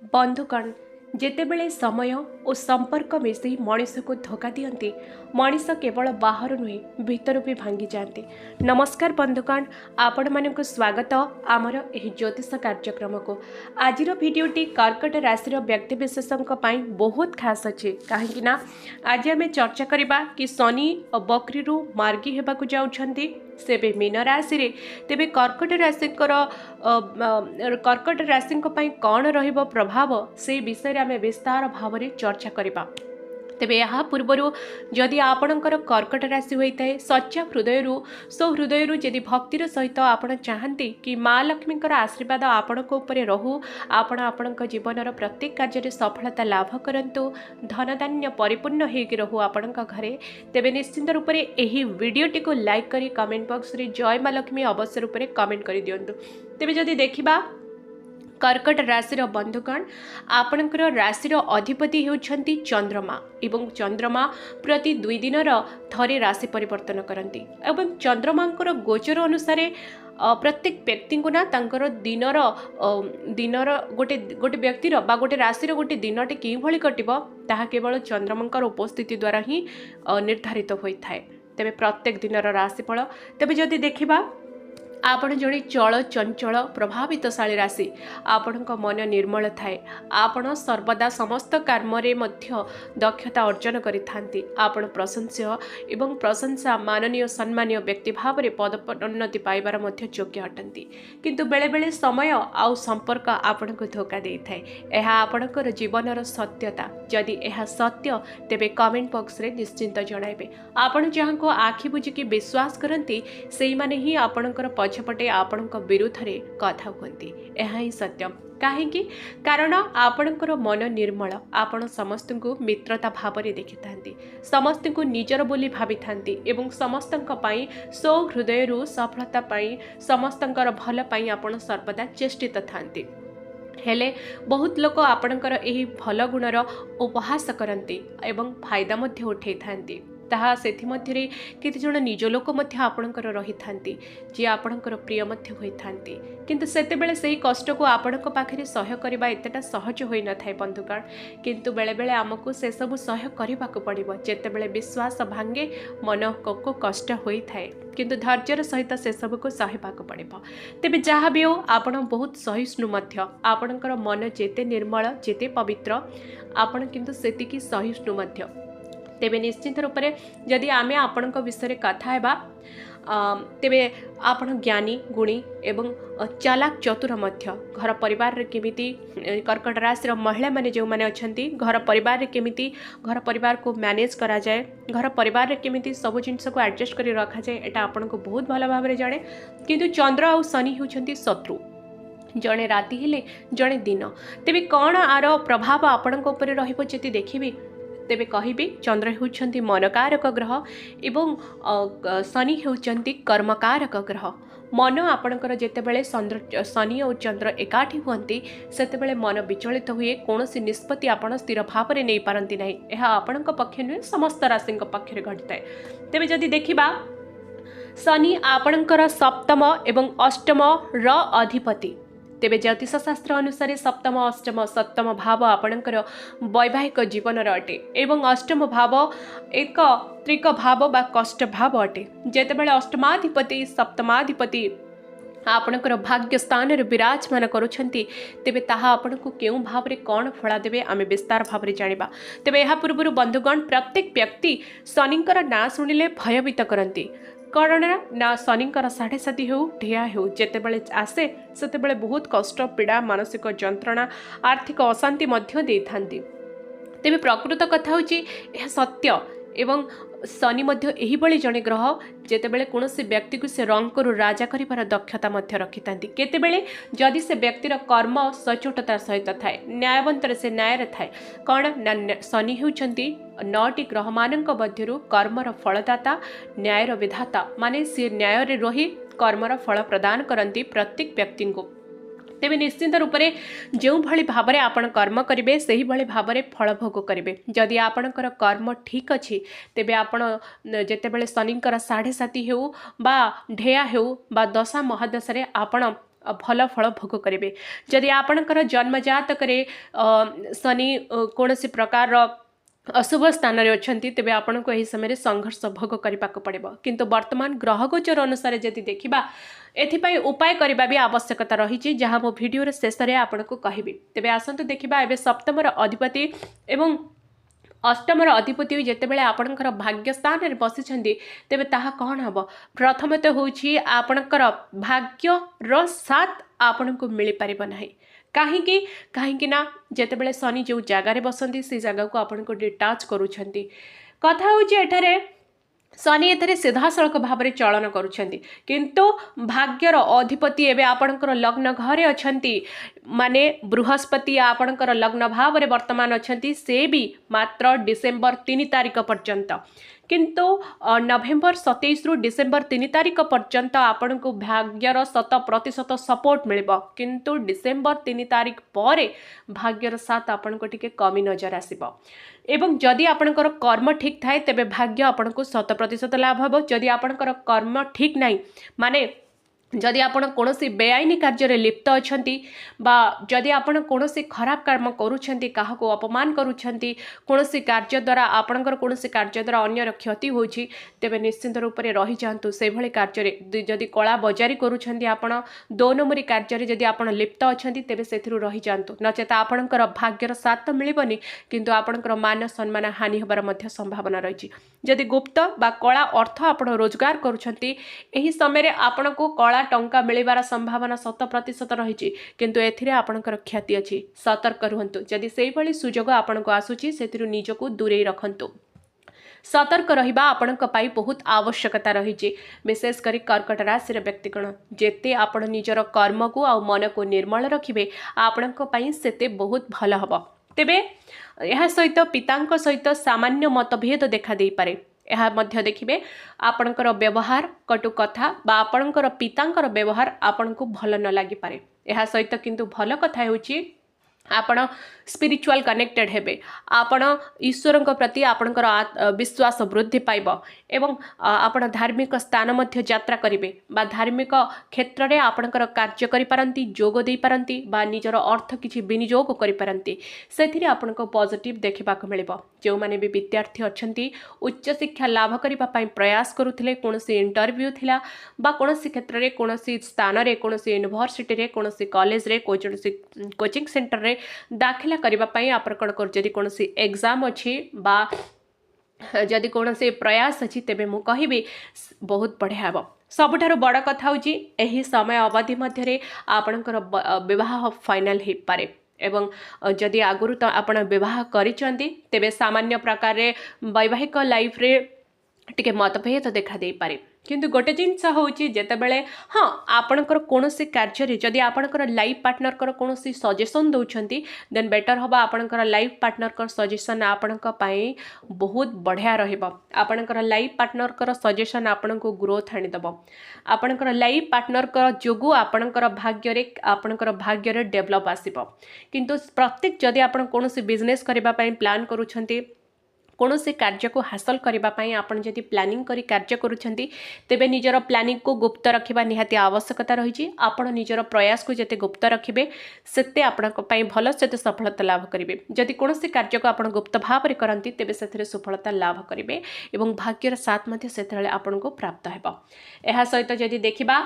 बंधुगण जेतेबेले समय और संपर्क मिसी मनीष को धोखा दियंती मनीष केवल बाहर नुहे भीतर भी भांगी जाती। नमस्कार बंधुगण, आपण मानक स्वागत आमर एही ज्योतिष कार्यक्रम को। आजिर भिडियोटी कर्कट राशि व्यक्तिविशेषों बहुत खास अच्छे कहीं आज आम चर्चा करवा कि शनि बकरी मार्गी होगा जाऊँगी सेबे मीन राशि रे तेबे कर्कट राशि कर्कट राशि कौन रहिबो प्रभाव से विषय आम विस्तार भाव में चर्चा करवा। तेबे यहाँ पूर्वर जदि आपणकर कर्कट राशि होता है सच्चा हृदय सो हृदय जदि भक्तिर सहित आपण चाहती कि माँ लक्ष्मी आशीर्वाद आपण रहू आपण आपण जीवन प्रत्येक कार्य सफलता लाभ करूँ धन धान्य परिपूर्ण होगी रहू आपण घरे तेबे निश्चिंत रूप से यही वीडियोटी को लाइक करी कमेंट बॉक्स रे जय माँ लक्ष्मी अवश्य रूप से कमेंट कर दिंतु। तेबे जदि देखिबा कर्कट राशि बंधुगण आपणकर राशि अधिपति होती चंद्रमा एवं चंद्रमा प्रति 2 दिन थरे राशि परिवर्तन करती एवं चंद्रमा गोचर अनुसार प्रत्येक व्यक्ति को ना तांकर दिनर गोटे गोटे व्यक्तिर बा गोटे राशि गोटे दिनटे कि भली कटिबो ताहा केवल चंद्रमा उपस्थिति द्वारा ही निर्धारित होता है। तेबे प्रत्येक दिनर राशिफल तेबे जदि देखिबा आपण जड़े चल चंचल प्रभावितशाली राशि आपण मन निर्मल थाए आपण सर्वदा समस्त कार्य मध्य दक्षता अर्जन करिथांती आपण प्रशंस्य एवं प्रशंसा माननीय सम्मानीय व्यक्ति भाव में पदोन्नति पाइबार मध्य योग्य अटंती किंतु बेले बेले समय आउ संपर्क आपण को धोखा दे थाए यह आपणकर जीवनर सत्यता जदि यह सत्य तेबे कमेंट बॉक्स रे निश्चिंत जणाइबे। आपण जहां को आखि बुझिकी विश्वास करंती सेई माने ही आपणकर पछपटे आपण विरुद्ध रे कथा कहती यह ही सत्य कहीं कारण आपणकर मन निर्मल आपण समस्त को मित्रता भाव में देखि थांती समस्त को निजर बोली भाभी थांती एवं समस्त सो हृदय सफलता पाई समस्तंकर भल पाई आपण सर्वदा चेष्टित थांती हेले बहुत लोक आपणकर एही भल गुणर उपहास करती एवं फायदा मध्य उठे थांती ताहा सेथि मध्यरे केते जण निज लोक मध्य आपणकर रही थांती जे आपणकर प्रिय मध्य होई थांती किंतु सेते बेले सेही कष्ट को आपणक पाखरे सहय करबा एतेटा सहज होई न थाए बंधुगण किंतु बेले बेले हमकु से सब सहय करबा को पड़िबो जेते बेले विश्वास भांगे मन को कष्ट होई थाए किंतु धैर्यर सहित से सब को सहबा को पड़िबो। तेबे जहाँ भी हो आपण बहुत सहिष्णु मध्य आपणकर मन जेते निर्मल जेते पवित्र आपण किंतु सेतिकी सहिष्णु मध्य तेबे निश्चित रूप से जदि आमे आपण विषय कथा हेबा तेबे आपण ज्ञानी गुणी एवं चालाक चतुर मध्य घर परिवार रे केमिति कर्कट राशि महिला माने जो माने अछंती घर परिवार रे केमिति घर परिवार को मैनेज करा जाए घर परिवार रे केमिति सब जिनस को एडजस्ट करी रखा जाए एटा आपण को बहुत भल भाव में जाने किंतु चंद्र और शनि होछंती शत्रु जड़े राति हेले जड़े दिन तेबे कौन आर प्रभाव आपण ऊपर रहिबो जति देखिबे तेबे कहिबे चंद्र होउछंती मनकारक ग्रह एवं शनि होउछंती कर्मकारक ग्रह मन आपणकर जेतेबेले शनि और चंद्र एकाठी हुअंती सेतेबेले मन विचलित हुए कौनसी निष्पत्ति आपण स्थिर भाव में नहीं पारंती नहीं यह आपणक पक्ष नुहे समस्त राशि पक्षरे घटिताए। तेबे जदि देखिबा शनि आपणकर सप्तम एवं अष्टम र अधिपति तेबे ज्योतिष शास्त्र अनुसार सप्तम अष्टम सप्तम भाव आपणकर वैवाहिक जीवन अटे एवं अष्टम भाव एक त्रिक भाव बा कष्ट भाव अटे जेतेबेले अष्टमाधिपति सप्तमाधिपति आपणकर भाग्य स्थान विराजमान करुछंती तेबे ताहा आपण को केउ भाव रे कौन फला देबे आमे विस्तार भाव रे जानिबा। तेबे यहाँ पूर्व बंधुगण प्रत्येक व्यक्ति शनिंकर ना शुणिले भयभीत करती कारण ना शनिंकर 7.5 हो ढिया हो जेतेबेले आसे सेतेबेले बहुत कष्ट पीड़ा मानसिक जंत्रणा आर्थिक अशांति मध्य दे थांती। तेबे प्रकृत कथा होची यह सत्य एवं शनि मध्य एही बळी जणे ग्रह जेतेबेले कोनोसी व्यक्ति को से रंग करू राजा करिबार दक्षता मध्य रखितांती केतेबेले जदि से व्यक्तिर कर्म सचोटता सहित थाए न्यायवंतर से न्याय रे थाए कौन ना शनि होउछंती 9टी ग्रह मानक मध्यरु कर्मर फलदाता न्यायर विधाता माने से न्याय रे रही कर्मर फल प्रदान करंती प्रत्येक व्यक्ति को तेबे निश्चिंत रूप से जो भली भाव में आपण कर्म करेंगे से ही भली भाव में फल भोग करेंगे जदि आपणकर कर्म ठीक अच्छी तेबे आपण जेतेबेले शनिंकर 7.5 हो बा ढेया हो बा दशा महादशा आपण भल फल भोग करेंगे। जदि आपणकर जन्मजातक शनि कौन प्रकार अशुभ स्थान में अच्छा तेज आपण को यही समय संघर्ष भोग करने को पड़े। किंतु वर्तमान ग्रह गोचर अनुसार जदि देखा एथिपाई उपाय करने भी आवश्यकता रही जहाँ मो भिडियो शेष में आपन को कहबी। तेबे आसंतु देखा एवं सप्तमर अधिपति एवं अष्टमर अधिपति जितेबाला आपणकर भाग्य स्थान में बसी तेबे ताहा कौन हम। प्रथम तो हूँ आपणकर भाग्यर साथ आपण को मिल पार ना कहीं ना जितेबाला शनि जो जगार बसती से जगह को आपण को डिटाच करुँच। कथा हूँ एठारे शनि एथरे सीधासलख भाव में चलन करुँच किंतु भाग्यर अधिपति एवं आपणकर लग्न घरे अछंती माने बृहस्पति आपणकर लग्न भाव में वर्तमान अछंती से भी मात्र डिसेम्बर 3 तारिख पर्यंत किंतु नवेम्बर 27 रु डिसेम्बर 3 तारिख पर्यंत आपण को भाग्यर 100% सपोर्ट मिल किंतु डिसेम्बर 3 तारिख पर भाग्यर साथ आपण को टिके कमी नजर आसीबो। एवं जदि आपणकर कर्म ठीक थाए तेबे भाग्य आपण को 100% लाभ हो। जदि आपणकर कर्म ठीक नहीं माने जदि आपण कौनसी बेआईनी कार्य लिप्त अच्छा जदि आपण कौनसी खराब कर्म करुँच क्या अपमान करुँच कौनसी कार्य द्वारा आपणकर कौनसी कार्य द्वारा अन्यर क्षति होछि तेबे निश्चिंत रूप से रही जातु से भली कार्य जदि कला बजारी करुँच आपण 2 नंबरी कार्य जदि आपण लिप्त अच्छा तेबे सेथिरु रही जातु नचेत आपणकर भाग्यर साथ तो मिलबनी किंतु आपणकर मान सम्मान हानि होबार मध्य संभावना रही। जदि गुप्त बा कला अर्थ आपण रोजगार करुँच एही समय आपण को कला टंका मिलबार संभावना 100% रही किंतु एथिरे आपणकर क्षति अच्छी सतर्क रुहंतु। जदि सेही भली सुजोग आपण को आसुची सेथिरु निजको दूरे रखंतु। सतर्क रहिबा आपणक पाई बहुत आवश्यकता रही विशेष करी कर्कट राशि व्यक्तिगण जेते आपण निजर कर्म को आ मन को निर्मल रखिबे आपणक पाई सेते बहुत भल हबो। तेबे यह सहित पितांक सहित सामान्य मतभेद देखा दे पारे। यह मध्य देखिबे आपणकर व्यवहार कटु कथा बा आपणकर पितांकर व्यवहार आपण को भल न लागि पारे। यह सहित किंतु भल कथा हेउची आपण स्पिरिचुअल कनेक्टेड हेबे आपण ईश्वर प्रति आपणकर विश्वास वृद्धि पाइब एवं आपण धार्मिक स्थान मध्य यात्रा करिवे बा धार्मिक क्षेत्र में आपणकर कार्य करि पारंती जोग देई पारंती बा निजर अर्थ किछि विनियोग करि पारंती सेथिरे आपणको पॉजिटिव देखिबा को मिलिबो। जो माने भी विद्यार्थी अछंती उच्च शिक्षा लाभ करिबा पई प्रयास करुथिले कोनोसी इंटरव्यू थिला बा कोनोसी क्षेत्र रे कोनोसी स्थान रे कोनोसी यूनिवर्सिटी रे कोनोसी कॉलेज रे कोचिंग सेंटर रे दाखिला करबा पई आपण कोन कर जदि कोनोसी एग्जाम अछि बा जदि कोनोसी प्रयास अछि तेबे मु कहिबी बहुत बढ़िया हबो। सबुठारु बड़ कथा होची एही समय अवधि मध्य रे आपणकर विवाह फाइनल हे पारे एवं जदि आगुरु तो आपण विवाह करिचंती तेबे सामान्य प्रकार रे वैवाहिक लाइफ रे टिके मतभेद देखा दे पारे। किंतु गोटे जिनस होची जेतेबेले हाँ आपणकर कोनोसी कार्य रे जदि आपणकर लाइफ पार्टनर कर कोनोसी सजेशन दउछंती देन बेटर होबा आपणकर लाइफ पार्टनर कर सजेशन आपणक पई बहुत बढ़िया रहइबो। आपणकर लाइफ पार्टनर कर सजेशन आपणको ग्रोथ आनी दबो। आपणकर लाइफ पार्टनर कर जोगु आपणकर भाग्य रे डेवलप आसीबो। किंतु प्रत्येक जदि आपण कोनोसी बिजनेस करबा पई प्लान करूछंती कौनसी कार्य को हासिल करने आपन जदि प्लानिंग करी कार्य करुछंती तेबे निजर प्लानिंग को गुप्त रखिबा निहाती आवश्यकता रही। आपण निजर प्रयास को जते गुप्त रखिबे सेते आपनक पई भल सेते सफलता लाभ करिवे। जदि कौनसी कार्य को आपण गुप्त भाव रे करंती तेबे सेथिरे सफलता लाभ करिवे एवं भाग्यर साथ मध्य सेतेले आपण को प्राप्त हेबो। एहा सहित जदि देखिबा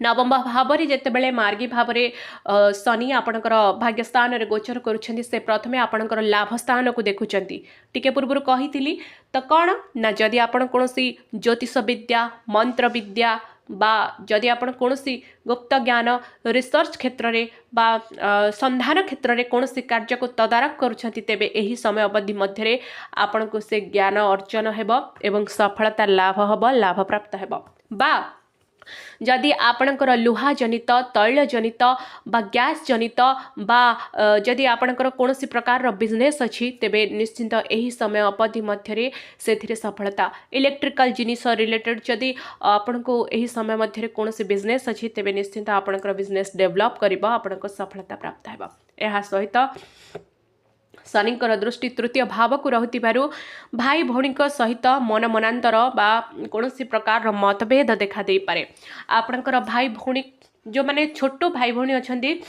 नवम भाव में जितेबाला मार्गी भाव में शनि आपणकर भाग्यस्थान रे गोचर करुछंती से प्रथमे आपणकर लाभ स्थान को देखुचंती। टिके पूर्व कही तो कौन ना जदि आपण कोनोसी ज्योतिष विद्या मंत्र विद्या बा जदि आपण कोनोसी गुप्त ज्ञान रिसर्च क्षेत्र रे बा संधान क्षेत्र रे कोनोसी कार्य को तदारक करुछंती तेबे एही समय अवधि मध्य रे आपण को से ज्ञान अर्जन हेबो एवं सफलता लाभ हेबो लाभ प्राप्त हेबो। बा जदि आपणकर लुहा जनित तैल जनित बा गैस जनित बा जदि आपणकर कोनोसी प्रकार रो बिजनेस अछि तेबे निश्चिंत एही समय अवधि मध्य रे सेथिरे सफलता इलेक्ट्रिकल जिनिस रिलेटेड जदि आपणको एही समय मध्य रे कोनोसी बिजनेस अछि तेबे निश्चिंत आपणकर बिजनेस डेवलप करिबा आपणको सफलता प्राप्त हेबा। एहा सहित शनिकर दृष्टि तृतीय भाव को रहुतिबारु भाई भौणी सहित मन मनांतर बा कोनोसी प्रकार मतभेद देखा दे पारे। आपणकर भाई भौणी जो माने छोट भाई भौणी अच्छंती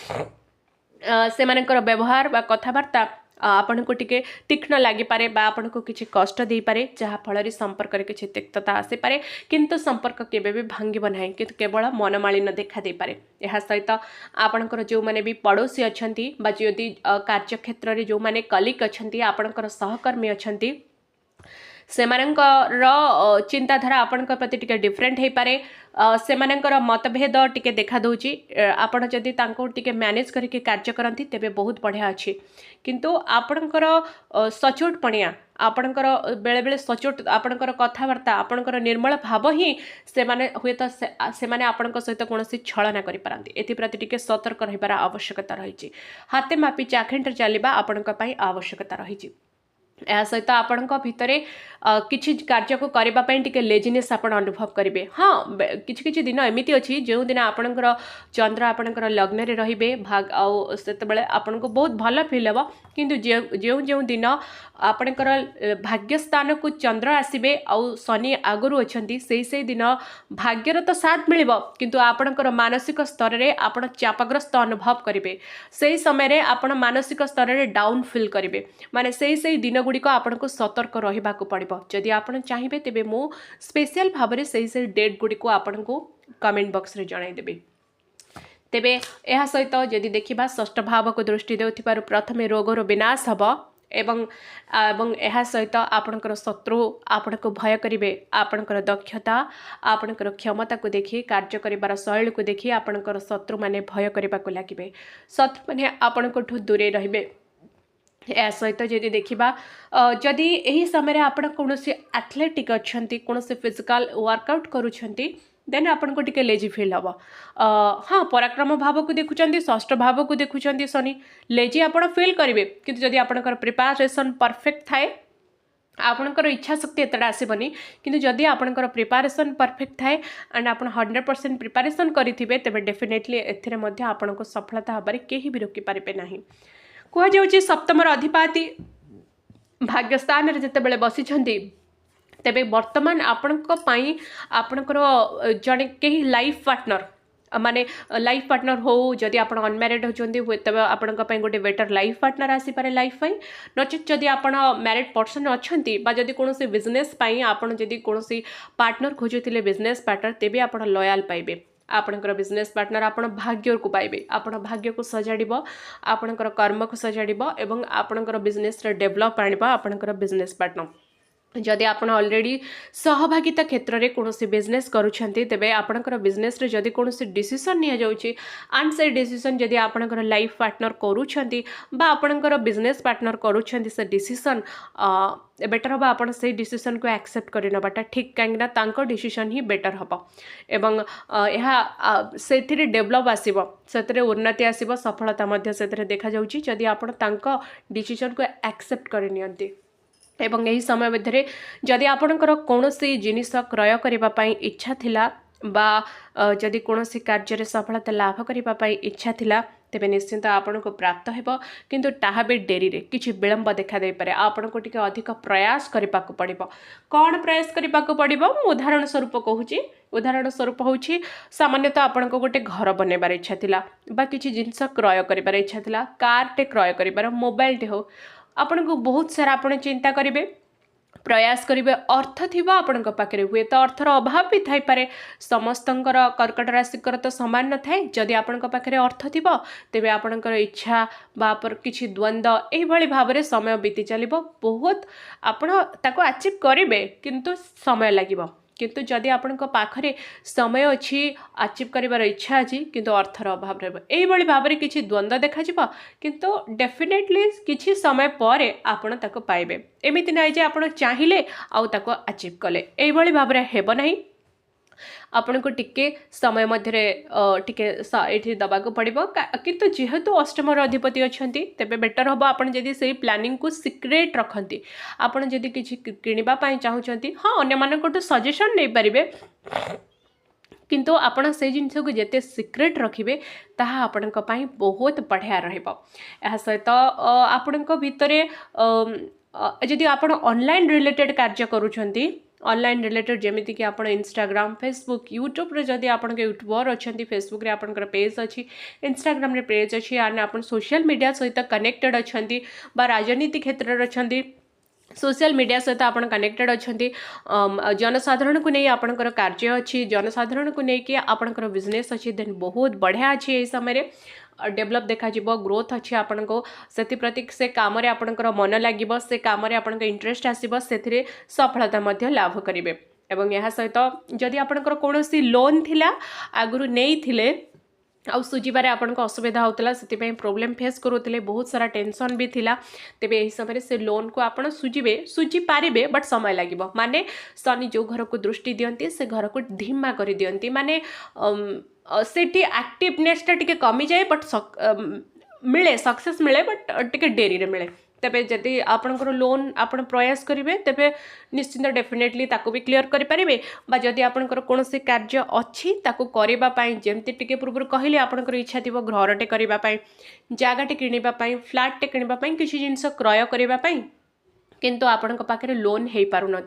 सेमानकर व्यवहार बा कथबार्ता आपण को टिके तीक्ष्ण लागिपारे बा आपण को किसी कष्ट दे पारे जहाँफल संपर्क में किसी तिक्तता आसीपे किंतु संपर्क केबे भी भांगब ना कि केवल मनमालिन देखा दे पारे। यह सहित आपणकर जो माने भी पड़ोसी अच्छंती बा यदि कार्यक्षेत्र में जो माने कलिग अच्छंती आपणकर सहकर्मी अच्छंती सेमानकर चिंताधारा आपणकर प्रति टिके डिफरेंट हो पारे सेमानकर मतभेद टिके देखा दउची आपण जदि तांको टिके मैनेज करके कार्य करंती तेबे बहुत बढ़िया अच्छी किंतु आपणकर सचोट पणिया आपणकर बेले बेले सचोट आपणकर कथबार्ता आपणकर निर्मल भाव ही सेमाने हुए तो सेमाने आपणक सहित कौनसी छलना करि पारंती एथि प्रति टिके सतर्क रहिबार आवश्यकता रहिछि हाते मापी चाखेंट चलिबा आपणक पई आवश्यकता रहिछि। या सहित आपण भितर किसी कार्य को करने टिके लेजिनेस आप अनुभव करेंगे। हाँ किछि किछि दिन एमती अच्छी जो दिन आपणकर चंद्र आपणकर लग्न रे रहिबे भाग आउ सेतबेले आपन को बहुत भल फील हे किंतु जो जो दिन आपणकर भाग्य स्थान को चंद्र आसबे आउ शनि आगुरी अच्छी से दिन भाग्यर तो साथ मिल किंतु आपणकर मानसिक स्तर में आप चापग्रस्त अनुभव करेंगे से समय आपण मानसिक स्तर में डाउन फील करेंगे माने से दिन गुड़िक आपको सतर्क रहा पड़ो जदि आप चाहिए तेरे मु स्पेशल भाव में से डेट गुड़िक आपन को कमेंट बॉक्स रे जनईदेवी। तेबे यह सहित जदि देखा षष्ठ भाव को दृष्टि देउथिबारु प्रथमे रोगर विनाश हम एवं यह सहित आपणकर शत्रु आपण को भय करेंगे आपणकर दक्षता आपणकर क्षमता को देखी कार्य कर शैली को देखी आपणकर शत्रु माने भय करने को लगे शत्रु माने आपणठू दूरे रहिबे। या सहित जदि देखा जदि यही समय आप कौन एथलेटिक अच्छा कौन फिजिकल वर्कआउट करुँच देन आपन को टिके लेजी फील हम। हाँ पराक्रम भाव को देखुं षष्ठ भाव को देखुं शनि लेजी आप फील करेंगे किंतु जदि आपनकर प्रिपारेसन परफेक्ट थाए आपणकर इच्छा शक्ति एतटा आसबनी किंतु जदि आपणकर प्रिपारेसन परफेक्ट थाए एंड आप 100% प्रिपारेसन करेंगे तेज डेफिनेटली आपन को सफलता हबारे कहीं भी रोकी पारे ना। कहुच्छे सप्तम अधिपति भाग्यस्थान जितेबले बसी तेबे वर्तमान आपणकर जड़े कहीं लाइफ पार्टनर माने लाइफ पार्टनर हो जदि आप अनमैरिड होती तेज आपण गोटे बेटर लाइफ पार्टनर आसीपे लाइफ नचेत जदि आप मैरिड पर्सन अच्छा जदि कौन बिजनेस आपड़ जदि कौन पार्टनर खोजुले बिजनेस पार्टनर तेबे आप लॉयल पाइबे आपणकर बिजनेस पार्टनर आप भाग्य को पाइबे आपण भाग्य को सजाड़ आपणकर कर्म को सजाड़ एवं आपणकर बिजनेस डेभलप आनिबा आपणकर बिजनेस पार्टनर जदि आप ऑलरेडी सहभागिता क्षेत्र में कौन बिजनेस करुँचे तेबे आपणकर बिजनेस रे जदि कौन डिसीजन नि जाउची एंड से डिसीजन जदि आपणकर लाइफ पार्टनर करुँचे बा आपणकर बिजनेस पार्टनर करुँचे से डिसीजन बेटर हम आप डिसीजन को एक्सेप्ट कर नबाटा ठीक कहीं डिसीजन ही बेटर हम एवं यह से डेभलप आसब से उन्नति आसब सफलता से देखा जाउची जदि आप डिसीजन को एक्सेप्ट कर नियंती एवं यही समय मध्य जदि आपणकर कौन जिनिस क्रय करने इच्छा थिला बा जदि कौन कार्य सफलता लाभ करने इच्छा थिला तेबे निश्चिंत आपन को प्राप्त हेबो किंतु ताहा भी डेरी रे किछि विलंब देखा दे पारे आपन को टिके अधिक प्रयास करबा को पड़िबो। कौन प्रयास करबा को पड़िबो उदाहरण स्वरूप कहूची उदाहरण स्वरूप होची सामान्यतः आपन को गोटे घर बनैबार इच्छा थिला बा किछि जिंस क्रय करबार इच्छा थिला कार टे क्रय करबार मोबाइल टे हो आपन को बहुत सारा आपन चिंता करिवे प्रयास करेंगे अर्थ थी आपण पाखे हुए तो अर्थर अभाव भी थी पारे समस्तंकर कर्कट राशिकर तो सामान न थाए जदि आपण पाखे अर्थ थी तेरे आपणकर इच्छा बापर किसी द्वंद्व यही भाव में समय बीती चलो बहुत आपण ताको अचीव करेंगे किंतु समय लगे किंतु जदि आपण पाखरे समय अच्छी अचीव कर इच्छा अच्छी किंतु अर्थर अभाव रही भाव में किसी द्वंद्व देखा किंतु डेफिनेटली किसी समय पर आपण ताको पाइबे एमिति ना जे आपण चाहिए आउ ताको अचीव कले यही भाव में हेब नहीं आपण को टिके समय मध्य टिके दबा को पड़ो किंतु जेहेतु अष्टम अधिपति अच्छा तेरे बेटर हम आप से प्लानिंग को सिक्रेट रखती आपड़ जदि किसी किणवाई चाहूँगी हाँ अन्य सजेशन नहीं पारे किंतु आपण से जिन को जिते सिक्रेट रखिए ताहा आपण बहुत बढ़िया रहा सहित आपण भितर जदि आप ऑनलाइन रिलेटेड कार्य करुँच ऑनलाइन रिलेटेड जमीती कि आप इंस्टाग्राम फेसबुक यूट्यूब रे जदि आप यूट्यूबर अच्छा फेसबुक रे आपंकर पेज अच्छी इंस्टाग्राम रे पेज अच्छी आने आप सोशल मीडिया सहित कनेक्टेड अच्छा राजनीति क्षेत्र में अच्छा सोशल मीडिया सहित आप कनेक्टेड अच्छा जनसाधारण को नहीं आपंकर कार्य अच्छी जनसाधारण को लेकिन आपंकर बिजनेस अच्छी देन बहुत बढ़िया अच्छी यही समय डेभलप देखा ग्रोथ अच्छी आपण को से से काम आपणकर मन लगे से काम आपंकर इंटरेस्ट आसो से सफलता मध्य लाभ करेंगे एवं यह सहित जदि आपणकर कौन लोन थिला आगु नहीं थिले आउ सुझीबारे आपनको असुविधा होता से प्रोब्लेम फेस करूले बहुत सारा टेंशन भी थिला तेबे यही समय से लोन को आपण सुझी पारे बट समय लगे माने शनि जो घर को दृष्टि दियंती से घर को धीमा कर दियंती माने सेठी एक्टिवनेसटा टिके कमी जाए बट मिले सक्सेस मिले बट टिके डेरी रे मिले तेबे जदि आपणकर लोन आपण प्रयास करेंगे तेबे निश्चिंत डेफिनेटली ताको भी क्लियर करेंगे जदि आपणकर कौन कार्य अच्छी ताको करिबा पई जेमती टिके पूर्व कहले आपणकर इच्छा थी घरटे करने जगटे किणवाई फ्लाटे किणवाई किसी जिनस क्रय करने किंतु आपण पाखे लोन हो पार न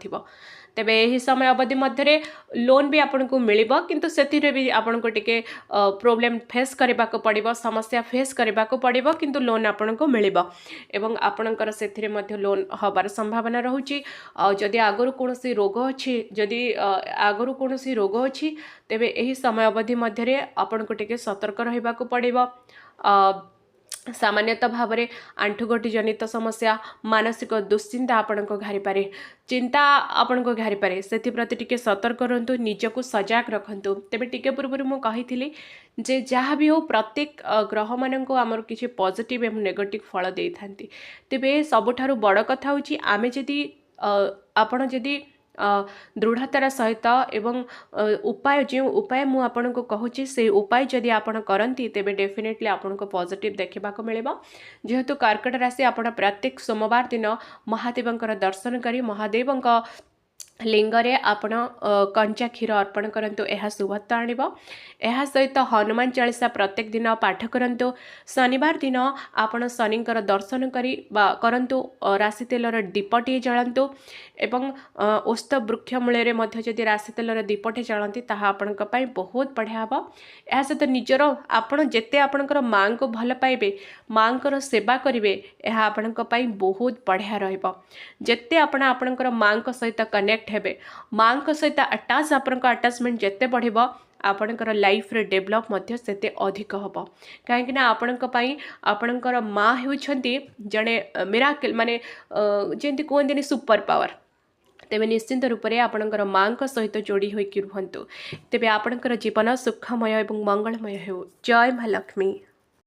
तेबे यही समय अवधि मध्य लोन भी आपन को मिलिबो किंतु सेथिरे भी आपन को टिके प्रॉब्लम फेस करबा को पड़िबो समस्या फेस करबा को पड़िबो किंतु लोन आपन को मिलिबो एवं आपनकर सेथिरे मध्य लोन हबार संभावना रहउची जदि आगरु कोनोसी रोग अछि जदि आगरु कोनोसी रोग अछि तेबे एही समय अवधि मध्य आपन को टिके सतर्क रहबा को पड़िबो सामान्यतः भाव में आंठुगठी जनित समस्या मानसिक दुश्चिंता आपण को घारी पारे चिंता आपण को घारी पारे से प्रति टिके सतर्क रहंतु निजको सजाग रखंतु तेबे टिके पूर्व मु कहिथिली जे जहाँ भी हो प्रत्येक ग्रह मान को आमर किसी पॉजिटिव एवं नेगेटिव फल दे थांती तेबे सबुठारु बड़ कथा होची आमे जदि आपण जदि दृढ़तार सहित एवं उपाय जो उपाय मु आपन को कहूची से उपाय जदि आपन करंती तेबे डेफिनेटली आपन को पॉजिटिव देखा मिलेबा जेहेतु कर्कट राशि आपन प्रत्येक सोमवार दिन महादेवंकर दर्शन करी महादेवंक लिंगरे आपण कंचा क्षीर अर्पण करंतु यह शुभत्व आणिबो यह सहित हनुमान चालीसा प्रत्येक दिन पाठ करंतु शनिवार दिन आपण शनिंकर दर्शन करी करंतु राशि तेलर दीपटी जळंतु एवं ओस्त वृक्ष मूल मध्य जदि राशि तेलर दीपटे जळंती ताहा आपणक पई बहुत बढ़िया हबो यह सहित निजर आपण जेते आपणकर मां को भल पाइबे मांकर सेवा करिवे यह आपणक पई बहुत बढ़िया रहइबो जेते आपण आपणकर मां को सहित कनेक्ट हेबे मां को सहित अटैच आपणक अटैचमेंट जेते बढ़िबो आपणकर लाइफ रे डेवलप मध्य सेते अधिक हबो काहेकि ना आपणक पई आपणकर मां हेउछंती जणे मिराकल माने जेंति कोहंदिनी सुपर पावर तेबे निश्चिंत रूप से आपणकर मां सहित जोड़ी होइकि रुहंतु तेबे आपणकर जीवन सुखमय और मंगलमय हो जय मां लक्ष्मी।